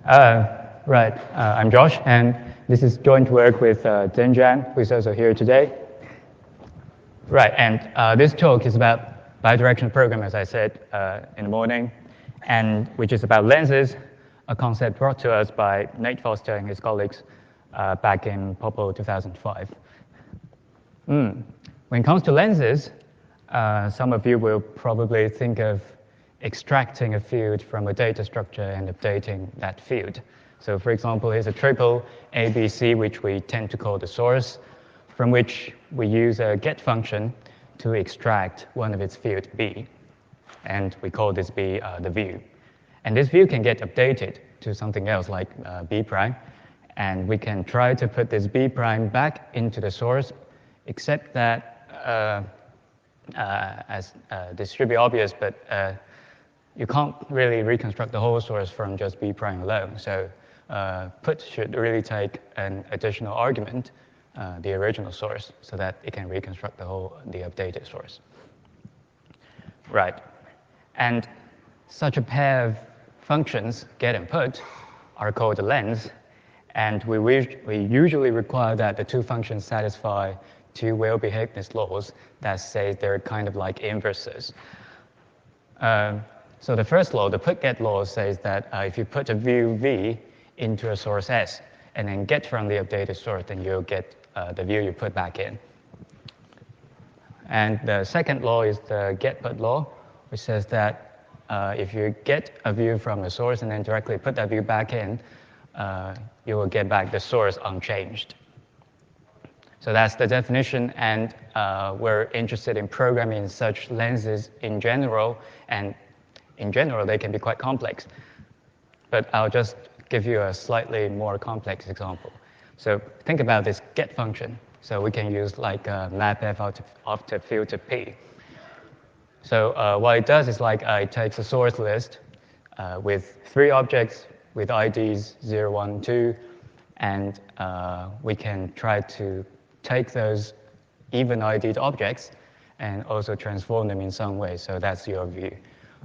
I'm Josh, and this is joint work with Zhenjiang, who is also here today. Right, and this talk is about bidirectional program, as I said in the morning, and which is about lenses, a concept brought to us by Nate Foster and his colleagues back in POPL 2005. When it comes to lenses, some of you will probably think of extracting a field from a data structure and updating that field. So for example, here's a triple ABC, which we tend to call the source, from which we use a get function to extract one of its field B. And we call this B the view. And this view can get updated to something else like B prime. And we can try to put this B prime back into the source, except that as this should be obvious, but you can't really reconstruct the whole source from just B prime alone. So put should really take an additional argument, the original source, so that it can reconstruct the updated source. Right. And such a pair of functions, get and put, are called a lens. And we usually require that the two functions satisfy two well-behavedness laws that say they're kind of like inverses. So the first law, the put-get law, says that if you put a view V into a source S and then get from the updated source, then you'll get the view you put back in. And the second law is the get-put law, which says that if you get a view from the source and then directly put that view back in, you will get back the source unchanged. So that's the definition, and we're interested in programming such lenses in general, and in general they can be quite complex. But I'll just give you a slightly more complex example. So think about this get function. So we can use like map f of the field to P. So what it does is like it takes a source list with 3 objects with IDs 0, 1, 2, and we can try to take those even ID'd objects and also transform them in some way. So that's your view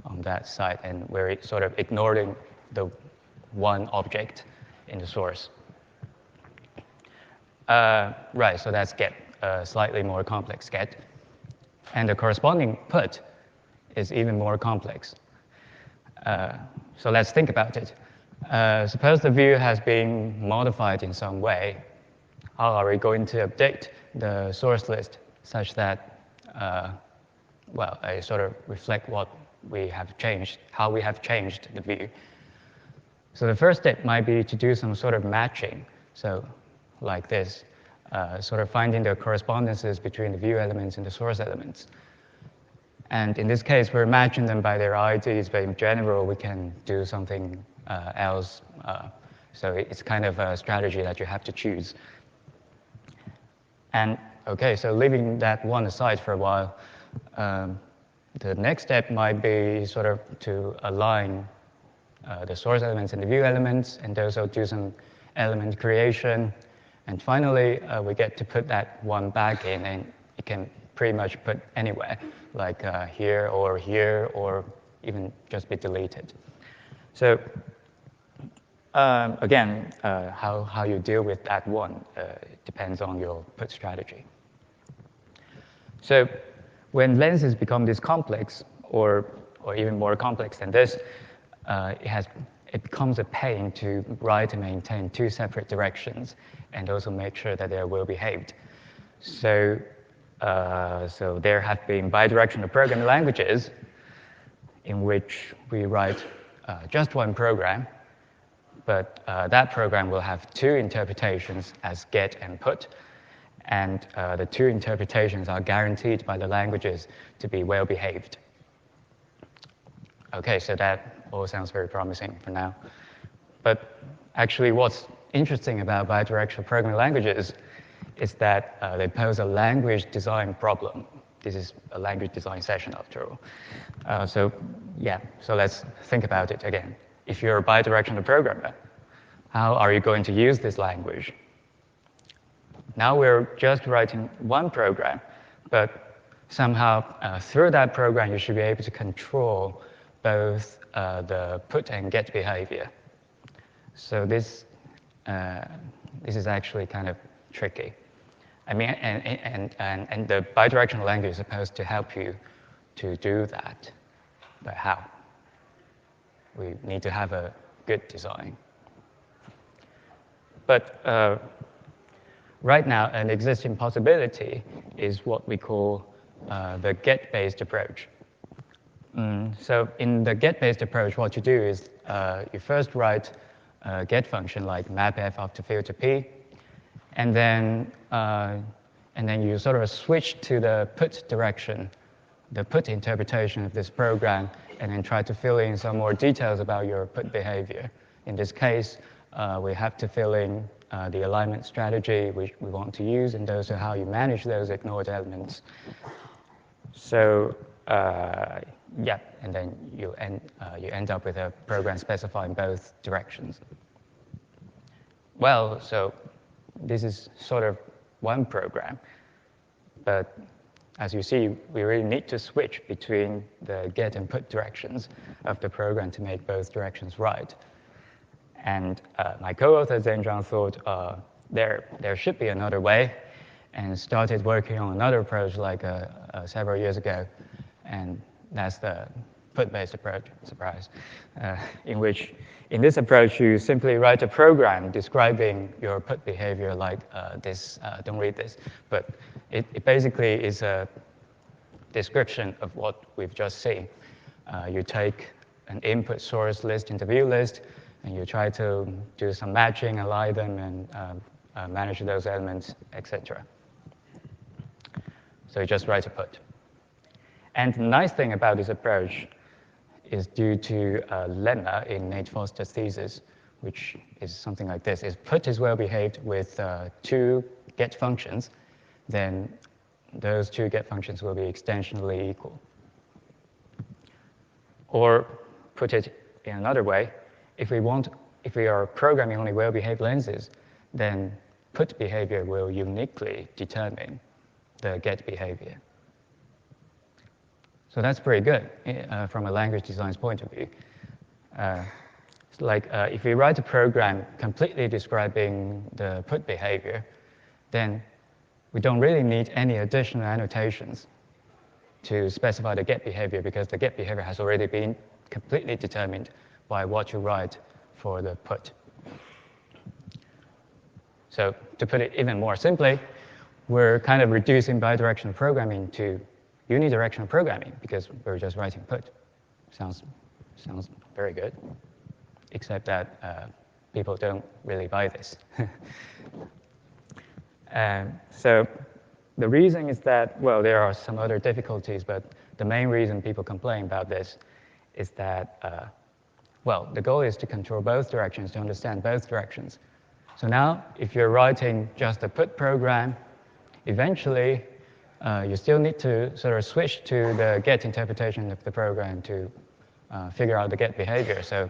on that side, and we're sort of ignoring the one object in the source. Right, so that's get, slightly more complex get. And the corresponding put is even more complex. So let's think about it. Suppose the view has been modified in some way. How are we going to update the source list such that, I sort of reflect what we have changed, how we have changed the view. So the first step might be to do some sort of matching. So like this, sort of finding the correspondences between the view elements and the source elements. And in this case, we're matching them by their IDs, but in general, we can do something else. So it's kind of a strategy that you have to choose. And okay, so leaving that one aside for a while, the next step might be sort of to align the source elements and the view elements, and also do some element creation. And finally, we get to put that one back in, and it can pretty much put anywhere, like here, or even just be deleted. So again, how you deal with that one depends on your put strategy. So when lenses become this complex, or even more complex than this, it becomes a pain to write and maintain 2 separate directions, and also make sure that they're well behaved. So there have been bidirectional programming languages in which we write just one program, but that program will have 2 interpretations as get and put, and the 2 interpretations are guaranteed by the languages to be well behaved. Okay, so that all sounds very promising for now. But actually what's interesting about bidirectional programming languages is that they pose a language design problem. This is a language design session after all. So let's think about it again. If you're a bidirectional programmer, how are you going to use this language? Now we're just writing one program, but somehow through that program you should be able to control both the put and get behavior. So this is actually kind of tricky. I mean, and the bidirectional language is supposed to help you to do that. But how? We need to have a good design. But right now, an existing possibility is what we call the get-based approach. So in the get-based approach, what you do is you first write a get function like mapf after filter p, and then you sort of switch to the put direction, the put interpretation of this program, and then try to fill in some more details about your put behavior. In this case, we have to fill in the alignment strategy which we want to use, and also how you manage those ignored elements. So yeah, and then you end up with a program specifying both directions. Well, so this is sort of one program, but as you see, we really need to switch between the get and put directions of the program to make both directions right. And my co-author Zhenjiang thought there should be another way, and started working on another approach like several years ago, and that's the put-based approach, surprise, in this approach you simply write a program describing your put behavior like this, don't read this, but it basically is a description of what we've just seen. You take an input source list into view list, and you try to do some matching, align them, and manage those elements, etc. So you just write a put. And the nice thing about this approach is due to a lemma in Nate Foster's thesis, which is something like this. If put is well behaved with two get functions, then those two get functions will be extensionally equal. Or put it in another way, if we are programming only well-behaved lenses, then put behavior will uniquely determine the get behavior. So that's pretty good from a language design's point of view. It's like if we write a program completely describing the put behavior, then we don't really need any additional annotations to specify the get behavior, because the get behavior has already been completely determined by what you write for the put. So to put it even more simply, we're kind of reducing bidirectional programming to unidirectional programming, because we're just writing put. Sounds very good, except that people don't really buy this. So the reason is that, well, there are some other difficulties, but the main reason people complain about this is that, well, the goal is to control both directions, to understand both directions. So now, if you're writing just a put program, eventually you still need to sort of switch to the get interpretation of the program to figure out the get behavior. So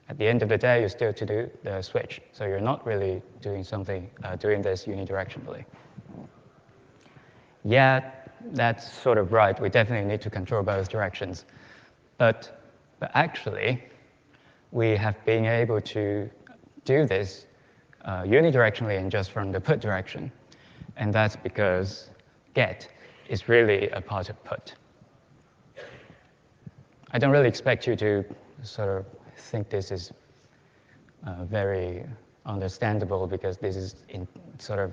at the end of the day, you still to do the switch. So you're not really doing something, doing this unidirectionally. Yeah, that's sort of right. We definitely need to control both directions. But actually, we have been able to do this unidirectionally and just from the put direction. And that's because get is really a part of put. I don't really expect you to sort of think this is very understandable, because this is sort of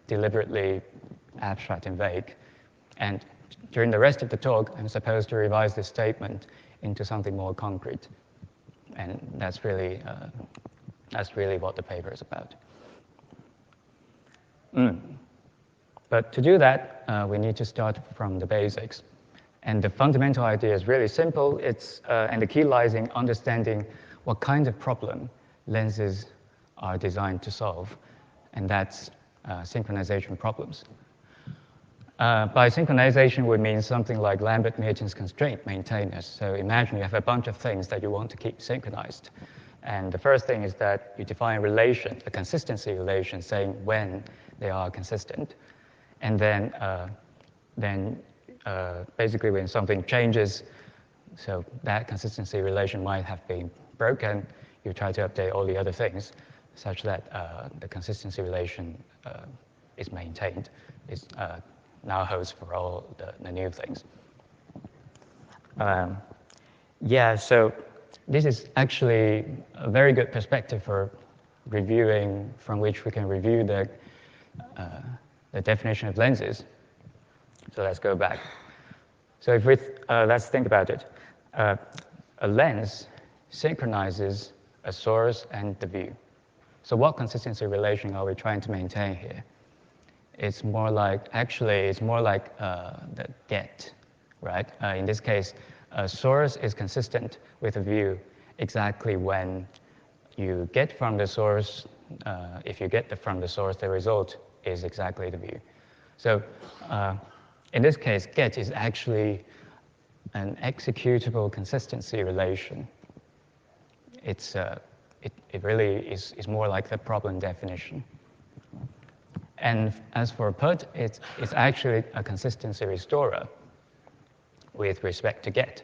deliberately abstract and vague. And during the rest of the talk, I'm supposed to revise this statement into something more concrete. And that's really what the paper is about. But to do that, we need to start from the basics. And the fundamental idea is really simple. And the key lies in understanding what kind of problem lenses are designed to solve. And that's synchronization problems. By synchronization, we mean something like Lambert-Mertens constraint maintainers. So imagine you have a bunch of things that you want to keep synchronized. And the first thing is that you define a relation, a consistency relation, saying when they are consistent. And then basically when something changes, so that consistency relation might have been broken, you try to update all the other things such that the consistency relation is maintained. It now holds for all the new things. Yeah, so this is actually a very good perspective for reviewing, from which we can review the definition of lenses. So let's go back. So if we let's think about it. A lens synchronizes a source and the view. So what consistency relation are we trying to maintain here? It's more like, actually, it's more like the get, right? In this case, a source is consistent with a view exactly when you get from the source. If you get from the source, the result is exactly the view. So in this case, get is actually an executable consistency relation. It really is more like the problem definition. And as for put, it's actually a consistency restorer with respect to get.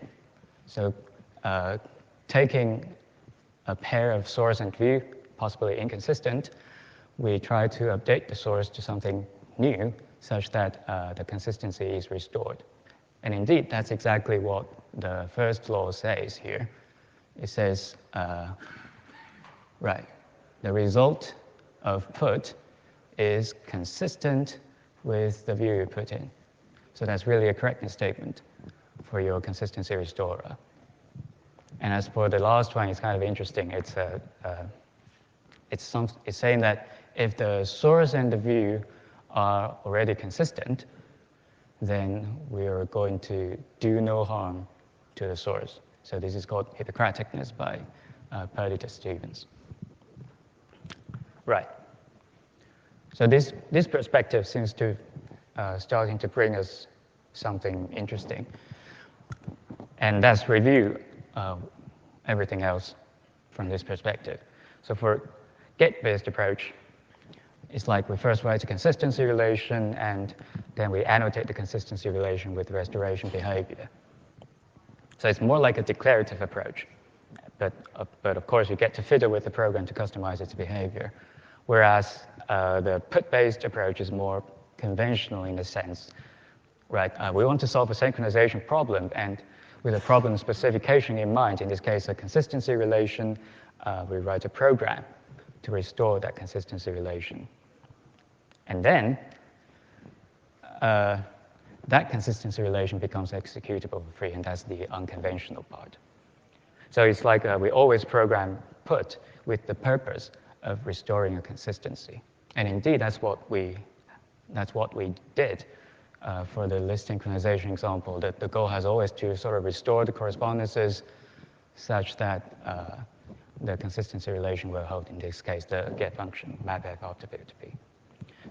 So taking a pair of source and view, possibly inconsistent, we try to update the source to something new such that the consistency is restored. And indeed, that's exactly what the first law says here. It says, right, the result of put is consistent with the view you put in. So that's really a correctness statement for your consistency restorer. And as for the last one, it's kind of interesting. It's saying that if the source and the view are already consistent, then we are going to do no harm to the source. So this is called Hippocraticness by Perdita-Stevens. Right. So this perspective seems to starting to bring us something interesting. And that's review everything else from this perspective. So for get-based approach, it's like we first write a consistency relation, and then we annotate the consistency relation with restoration behavior. So it's more like a declarative approach. But of course, you get to fiddle with the program to customize its behavior. Whereas the put-based approach is more conventional in a sense. Right? We want to solve a synchronization problem, and with a problem specification in mind, in this case, a consistency relation, we write a program to restore that consistency relation. And then that consistency relation becomes executable for free, and that's the unconventional part. So it's like we always program put with the purpose of restoring a consistency. And indeed, that's what we did for the list synchronization example. That the goal has always to sort of restore the correspondences such that the consistency relation will hold, in this case, the get function, map f after p to p.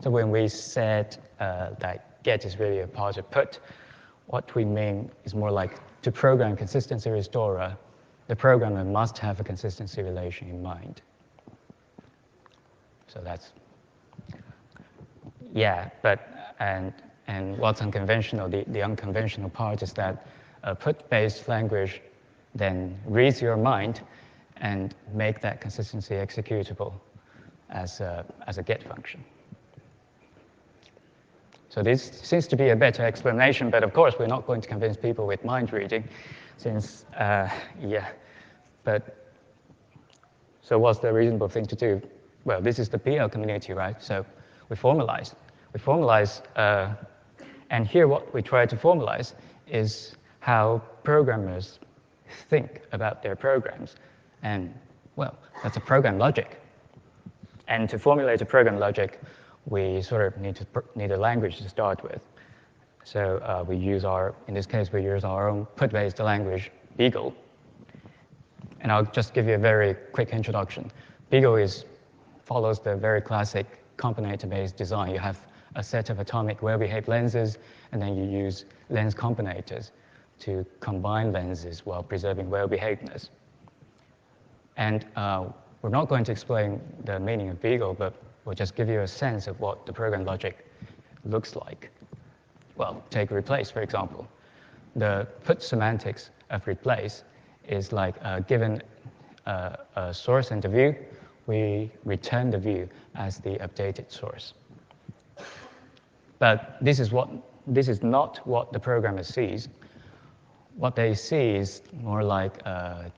So when we said that get is really a part of put, what we mean is more like to program consistency restorer, the programmer must have a consistency relation in mind. So that's, yeah, but, and what's unconventional, the unconventional part is that a put-based language then reads your mind and make that consistency executable as a get function. So this seems to be a better explanation, but of course we're not going to convince people with mind reading, since, yeah. But, so what's the reasonable thing to do? Well, this is the PL community, right? So we formalize. We formalize, and here what we try to formalize is how programmers think about their programs. And, well, that's a program logic. And to formulate a program logic, we sort of need a language to start with. So we use in this case, we use our own put-based language, BiGUL. And I'll just give you a very quick introduction. BiGUL follows the very classic combinator-based design. You have a set of atomic well-behaved lenses, and then you use lens combinators to combine lenses while preserving well-behavedness. And we're not going to explain the meaning of BiGUL, but we'll just give you a sense of what the program logic looks like. Well, take replace, for example. The put semantics of replace is like given a source and a view, we return the view as the updated source. But this is not what the programmer sees. What they see is more like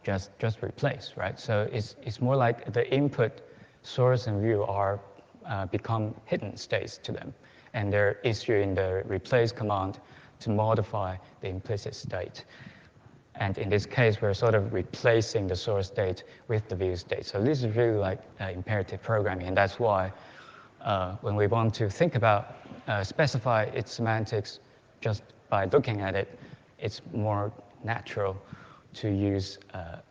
just replace, right? So it's more like the input source and view are become hidden states to them, and they're issuing the replace command to modify the implicit state. And in this case, we're sort of replacing the source state with the view state. So this is really like imperative programming, and that's why when we want to think about specify its semantics just by looking at it, it's more natural to use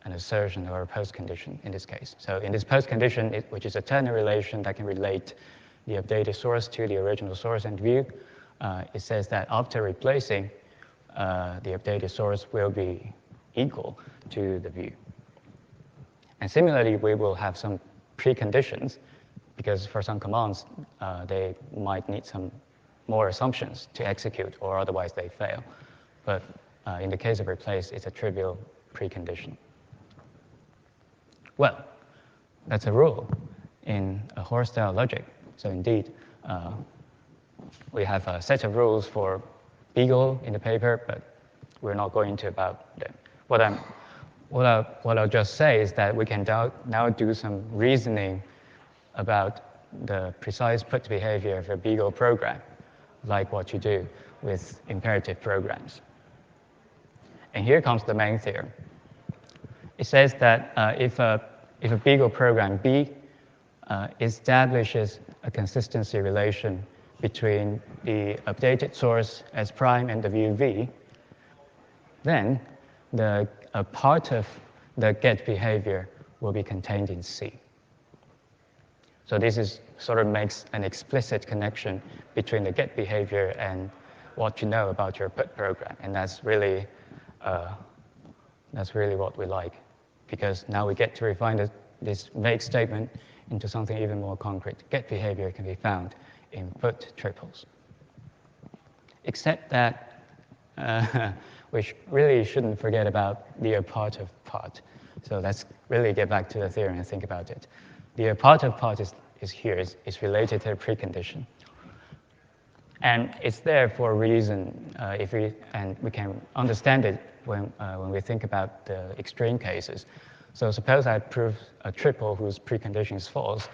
an assertion or a postcondition in this case. So in this postcondition, which is a ternary relation that can relate the updated source to the original source and view, it says that after replacing, the updated source will be equal to the view. And similarly, we will have some preconditions, because for some commands, they might need some more assumptions to execute, or otherwise they fail. But in the case of replace, it's a trivial precondition. Well, that's a rule in a Hoare-style logic. So indeed, we have a set of rules for BiGUL in the paper, but we're not going into about them. What I'll just say is that we can now do some reasoning about the precise put behavior for BiGUL program, like what you do with imperative programs. And here comes the main theorem. It says that if a BiGUL program B establishes a consistency relation between the updated source S prime and the view V, then a part of the get behavior will be contained in C. So this is sort of makes an explicit connection between the get behavior and what you know about your put program, and that's really what we like, because now we get to refine this vague statement into something even more concrete. Get behavior can be found in put triples. Except that we really shouldn't forget about the part of part. So let's really get back to the theorem and think about it. The part of part is here, is related to a precondition. And it's there for a reason, and we can understand it when we think about the extreme cases. So suppose I prove a triple whose precondition is false,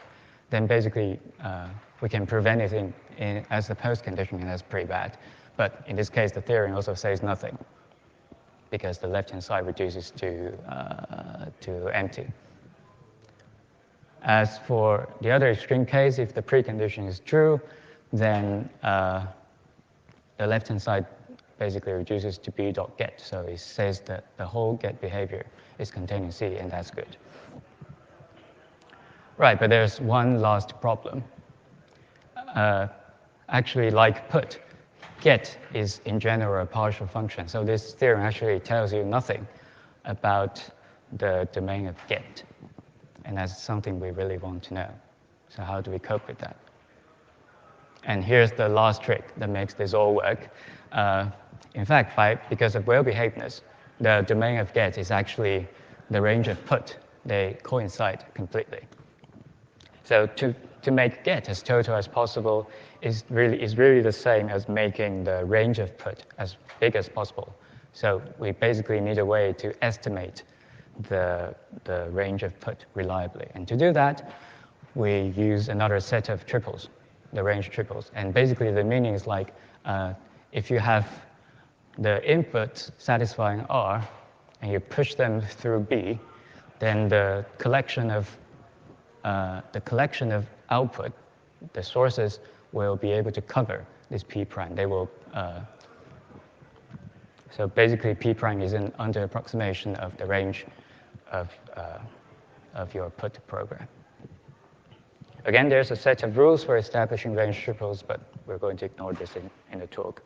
then basically we can prove anything as the postcondition, and that's pretty bad. But in this case, the theorem also says nothing, because the left-hand side reduces to empty. As for the other extreme case, if the precondition is true, then the left-hand side basically reduces to b.get. So it says that the whole get behavior is contained in C, and that's good. Right, but there's one last problem. Actually, like put, get is in general a partial function. So this theorem actually tells you nothing about the domain of get. And that's something we really want to know. So how do we cope with that? And here's the last trick that makes this all work. In fact, because of well-behavedness, the domain of get is actually the range of put. They coincide completely. So to make get as total as possible is really the same as making the range of put as big as possible. So we basically need a way to estimate the range of put reliably. And to do that, we use another set of triples, the range triples. And basically the meaning is like if you have the inputs satisfying R and you push them through B, then the collection of output, the sources, will be able to cover this P prime. They will. So basically, P prime is an under approximation of the range of your put program. Again, there's a set of rules for establishing range triples, but we're going to ignore this in the talk,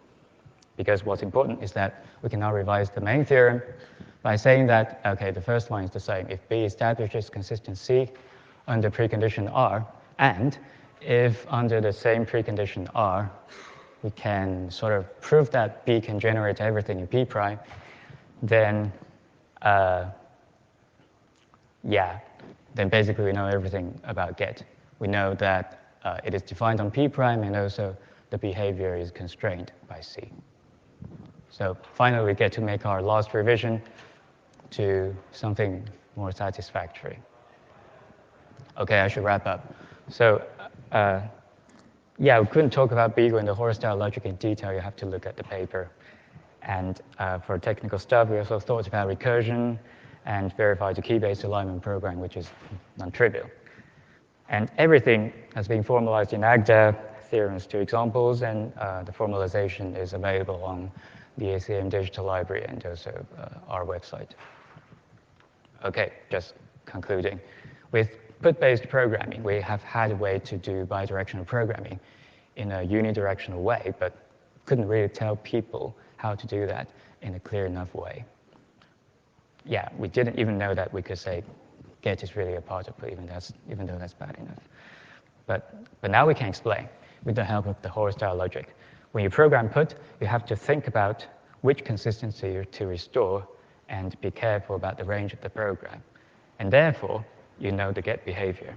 because what's important is that we can now revise the main theorem by saying that, okay, the first one is the same. If B establishes consistency under precondition R, and if under the same precondition R, we can sort of prove that B can generate everything in P prime, then yeah, then basically we know everything about get. We know that it is defined on P prime, and also the behavior is constrained by C. So finally, we get to make our last revision to something more satisfactory. Okay, I should wrap up. So yeah, we couldn't talk about BiGUL and the Hoare-style logic in detail. You have to look at the paper. And for technical stuff, we also thought about recursion and verified the key-based alignment program, which is non-trivial. And everything has been formalized in Agda, theorems to examples, and the formalization is available on the ACM digital library and also our website. Okay, just concluding. With put-based programming, we have had a way to do bidirectional programming in a unidirectional way, but couldn't really tell people how to do that in a clear enough way. Yeah, we didn't even know that we could say get is really a part of put, even though that's bad enough. But now we can explain with the help of the Hoare-style logic. When you program put, you have to think about which consistency to restore and be careful about the range of the program. And therefore, you know the get behavior.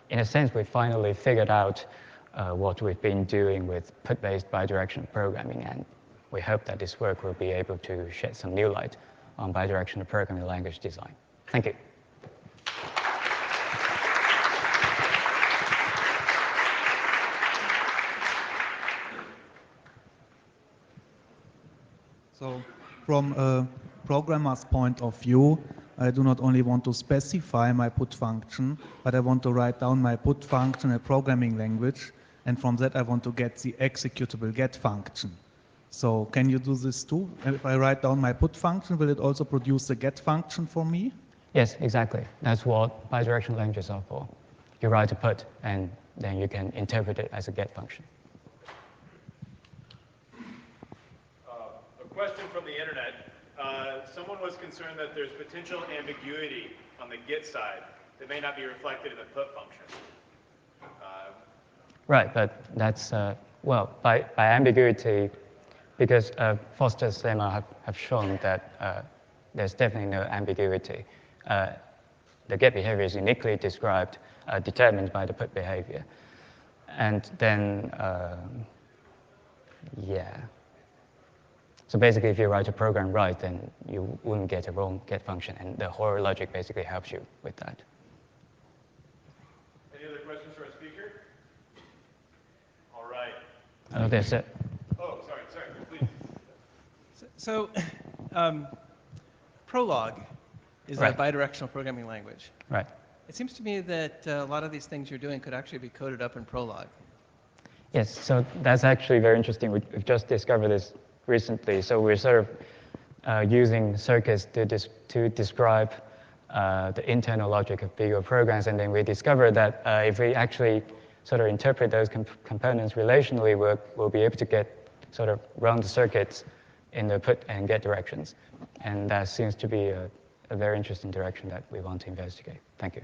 In a sense, we finally figured out what we've been doing with put-based bidirectional programming, and we hope that this work will be able to shed some new light on bidirectional programming language design. Thank you. So from a programmer's point of view, I do not only want to specify my put function, but I want to write down my put function in a programming language, and from that I want to get the executable get function. So can you do this too? If I write down my put function, will it also produce the get function for me? Yes, exactly. That's what bidirectional languages are for. You write a put, and then you can interpret it as a get function. A question from the internet. Someone was concerned that there's potential ambiguity on the get side that may not be reflected in the put function. Right, but that's, well, by ambiguity, because Foster's lemma have shown that there's definitely no ambiguity. The get behavior is uniquely described, determined by the put behavior. And then, yeah. So basically, if you write a program right, then you wouldn't get a wrong get function, and the Hoare logic basically helps you with that. Any other questions for our speaker? All right. Oh, that's it. Oh, sorry, please. So Prolog is Right. a bidirectional programming language. Right. It seems to me that a lot of these things you're doing could actually be coded up in Prolog. Yes, so that's actually very interesting. We've just discovered this recently. So we're sort of using circuits to describe the internal logic of BiGUL programs, and then we discovered that if we actually sort of interpret those components relationally, we'll be able to get sort of run the circuits in the put and get directions. And that seems to be a very interesting direction that we want to investigate. Thank you.